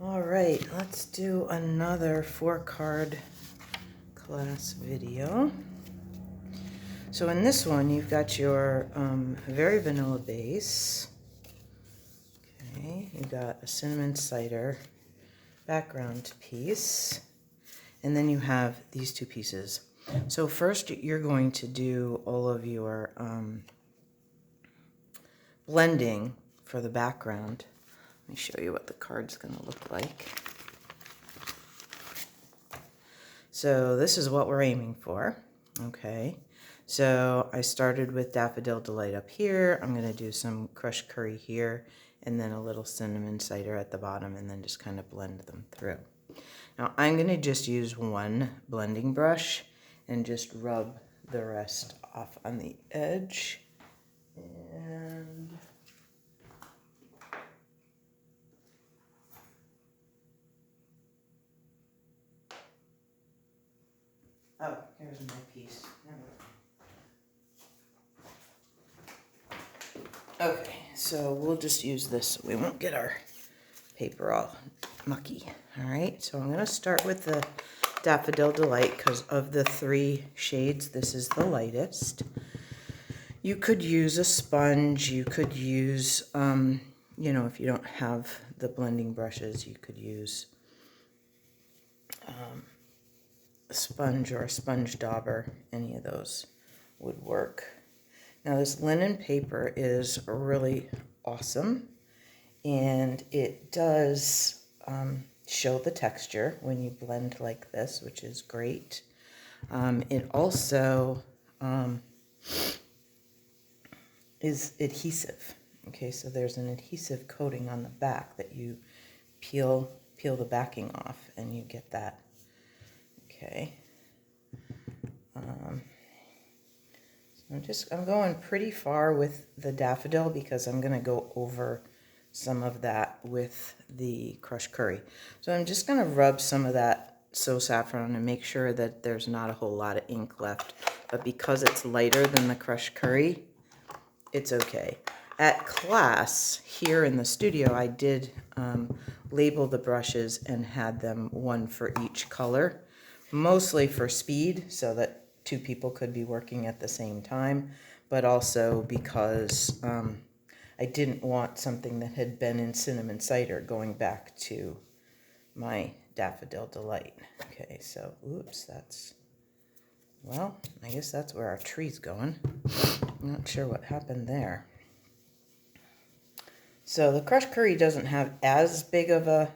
All right, let's do another 4-card class video. So in this one, you've got your very vanilla base. Okay, you got a cinnamon cider background piece, and then you have these two pieces. So first, you're going to do all of your blending for the background. Let me show you what the card's going to look like. So this is what we're aiming for. Okay, so I started with Daffodil Delight up here. I'm going to do some crushed curry here, and then a little cinnamon cider at the bottom, and then just kind of blend them through. Now I'm going to just use one blending brush and just rub the rest off on the edge. And oh, here's my piece. Okay, so we'll just use this so we won't get our paper all mucky. All right, so I'm going to start with the Daffodil Delight because of the 3 shades, this is the lightest. You could use a sponge, you could use, you know, if you don't have the blending brushes, you could use a sponge or a sponge dauber. Any of those would work. Now this linen paper is really awesome, and it does show the texture when you blend like this, which is great. It also is adhesive. Okay, so there's an adhesive coating on the back that you peel the backing off, and you get that. Okay. So I'm going pretty far with the daffodil because I'm going to go over some of that with the crushed curry. So I'm just going to rub some of that So Saffron and make sure that there's not a whole lot of ink left. But because it's lighter than the crushed curry, it's okay. At class here in the studio, I did label the brushes and had them one for each color, mostly for speed so that 2 people could be working at the same time, but also because I didn't want something that had been in cinnamon cider going back to my Daffodil Delight. Okay, so, oops, well, I guess that's where our tree's going. I'm not sure what happened there. So the crushed curry doesn't have as big of a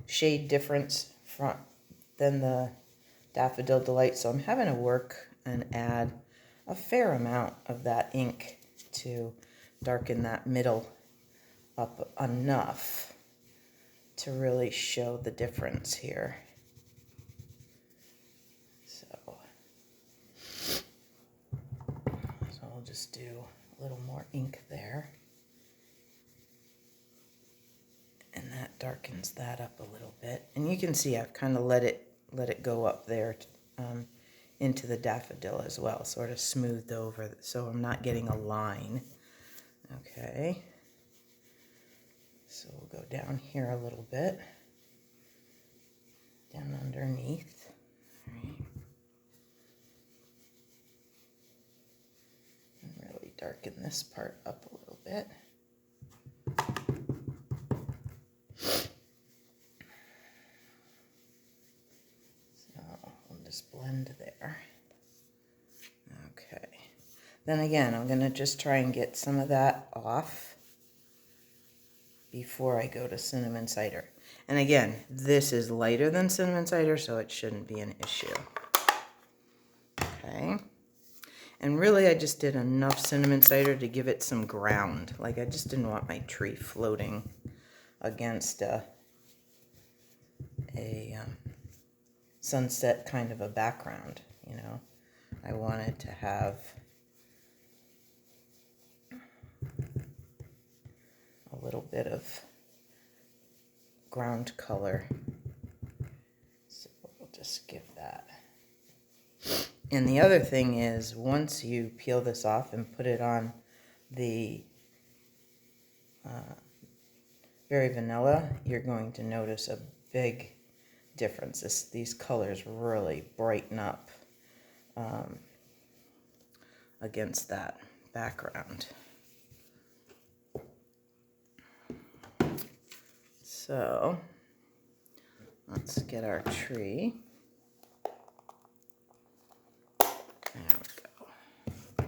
shade difference than the Daffodil Delight, so I'm having to work and add a fair amount of that ink to darken that middle up enough to really show the difference here. So I'll just do a little more ink there. And that darkens that up a little bit. And you can see I've kind of let it go up there into the daffodil as well, sort of smoothed over so I'm not getting a line. Okay. So we'll go down here a little bit. Down underneath. All right. And really darken this part up a little bit. Blend there. Okay. Then again, I'm going to just try and get some of that off before I go to cinnamon cider. And again, this is lighter than cinnamon cider, so it shouldn't be an issue. Okay. And really, I just did enough cinnamon cider to give it some ground. Like, I just didn't want my tree floating against a sunset kind of a background, you know. I wanted to have a little bit of ground color. So we'll just give that. And the other thing is, once you peel this off and put it on the Very Vanilla, you're going to notice a big difference. These colors really brighten up against that background. So let's get our tree. There we go.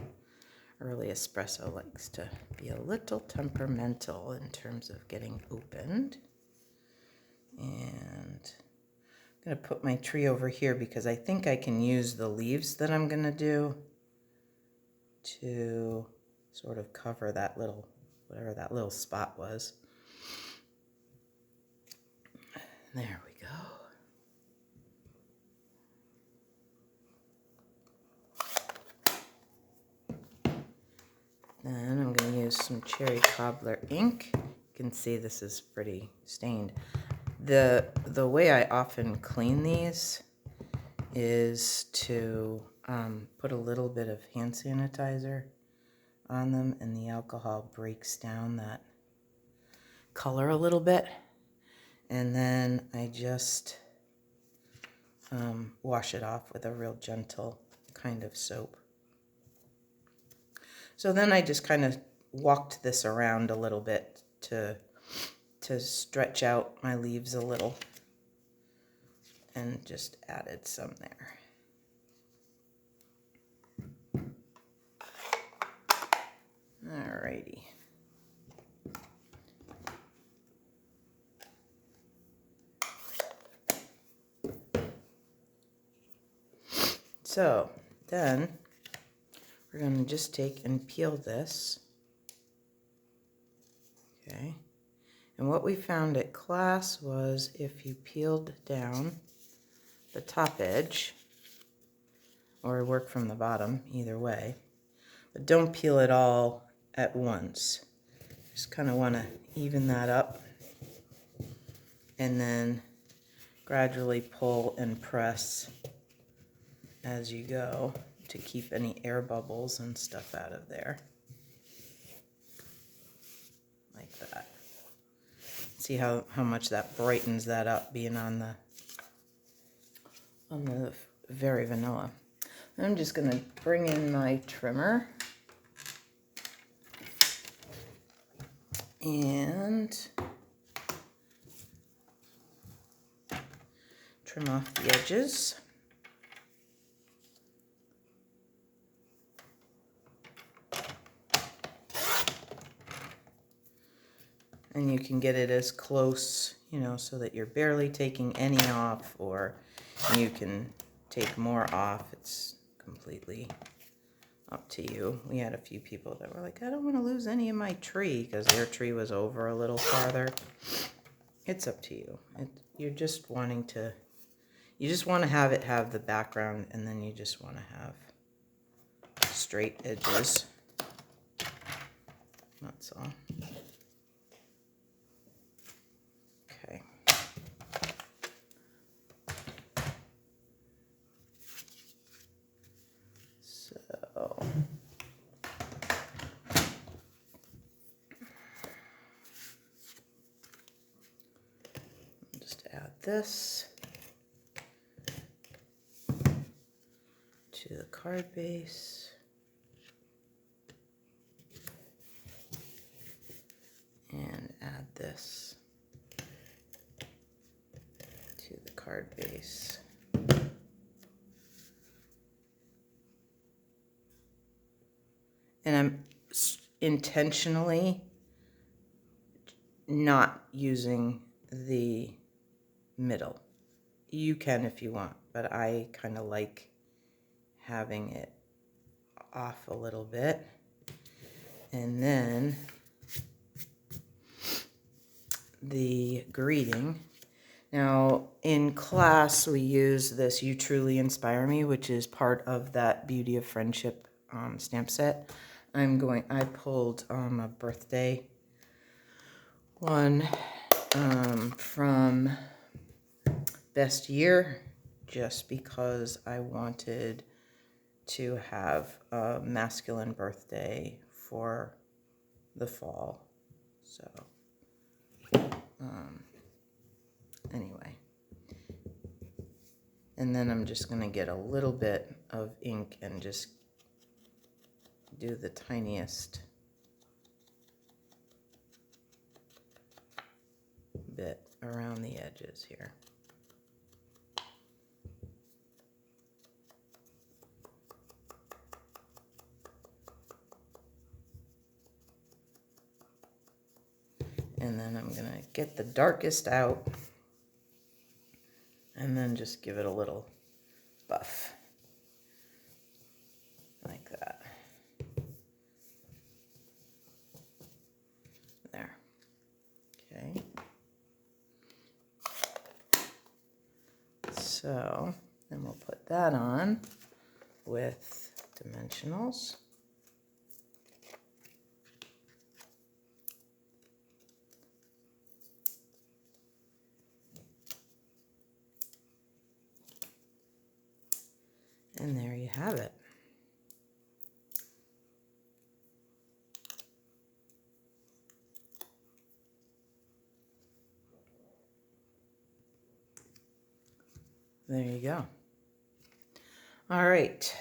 Early Espresso likes to be a little temperamental in terms of getting opened. And I'm going to put my tree over here because I think I can use the leaves that I'm going to do to sort of cover that little, whatever that little spot was. There we go. Then I'm going to use some cherry cobbler ink. You can see this is pretty stained. The way I often clean these is to put a little bit of hand sanitizer on them, and the alcohol breaks down that color a little bit. And then I just wash it off with a real gentle kind of soap. So then I just kind of walked this around a little bit to stretch out my leaves a little, and just added some there. Alrighty. So then we're going to just take and peel this. Okay. And what we found at class was if you peeled down the top edge, or work from the bottom, either way, but don't peel it all at once. Just kind of want to even that up, and then gradually pull and press as you go to keep any air bubbles and stuff out of there. Like that. See how much that brightens that up, being on the Very Vanilla. I'm just going to bring in my trimmer and trim off the edges. And you can get it as close, you know, so that you're barely taking any off, or you can take more off. It's completely up to you. We had a few people that were like, I don't want to lose any of my tree, because their tree was over a little farther. It's up to you. You're just wanting to, you just want to have it have the background, and then you just want to have straight edges. That's all. Okay. So just add this to the card base. And add this to the card base. And I'm intentionally not using the middle. You can if you want, but I kind of like having it off a little bit. And then the greeting. Now, in class, we use this You Truly Inspire Me, which is part of that Beauty of Friendship stamp set. I pulled a birthday one from Best Year, just because I wanted to have a masculine birthday for the fall. So Anyway. And then I'm just going to get a little bit of ink and just do the tiniest bit around the edges here. And then I'm going to get the darkest out and then just give it a little buff like that. There. Okay. So then we'll put that on with dimensionals. And there you have it. There you go. All right,